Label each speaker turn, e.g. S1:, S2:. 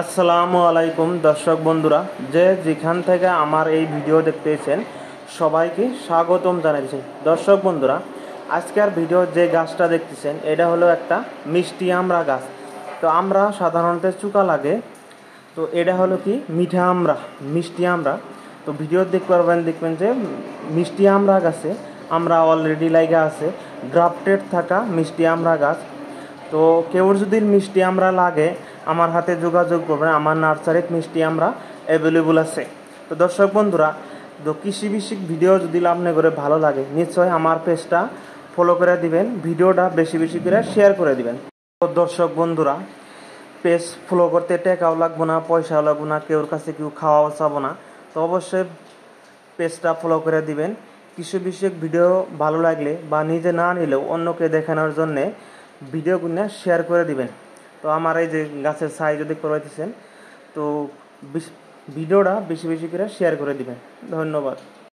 S1: আসসালামু আলাইকুম দর্শক বন্ধুরা, যে যেখান থেকে আমার এই ভিডিও দেখতেছেন সবাইকে স্বাগতম জানাচ্ছি। দর্শক বন্ধুরা, আজকের ভিডিও যে গাছটা দেখতেছেন এটা হলো একটা মিষ্টি আমড়া গাছ। তো আমরা সাধারণত চুকা লাগে, তো এটা হলো কি মিঠা আমড়া, মিষ্টি আমড়া। তো ভিডিও দেখবেন যে মিষ্টি আমড়া গাছে আমরা অলরেডি লাগা আছে গ্রাফটেড থাকা মিষ্টি আমড়া গাছ। তো কেউ যদি মিষ্টি আমড়া লাগে আমার হাতে যোগাযোগ করবেন, আমার নার্সারিতে মিষ্টি আমড়া অ্যাভেলেবল আছে। তো দর্শক বন্ধুরা, তো কৃষি বিষয়ক ভিডিও যদি আপনার করে ভালো লাগে নিশ্চয়ই আমার পেজটা ফলো করে দিবেন, ভিডিওটা বেশি বেশি করে শেয়ার করে দিবেন। তো দর্শক বন্ধুরা, পেজ ফলো করতে টাকাও লাগবো না, পয়সাও লাগবো না, কেউর কাছে কেউ খাওয়াও চাবো না। তো অবশ্যই পেজটা ফলো করে দিবেন। কৃষি বিষয়ক ভিডিও ভালো লাগলে বা নিজে না নিলেও অন্যকে দেখানোর জন্যে ভিডিওগুলো শেয়ার করে দিবেন। তো আমার এই যে গাছের সাইজ যদি করতেছেন, তো ভিডিওটা বেশি বেশি করে শেয়ার করে দিবেন। ধন্যবাদ।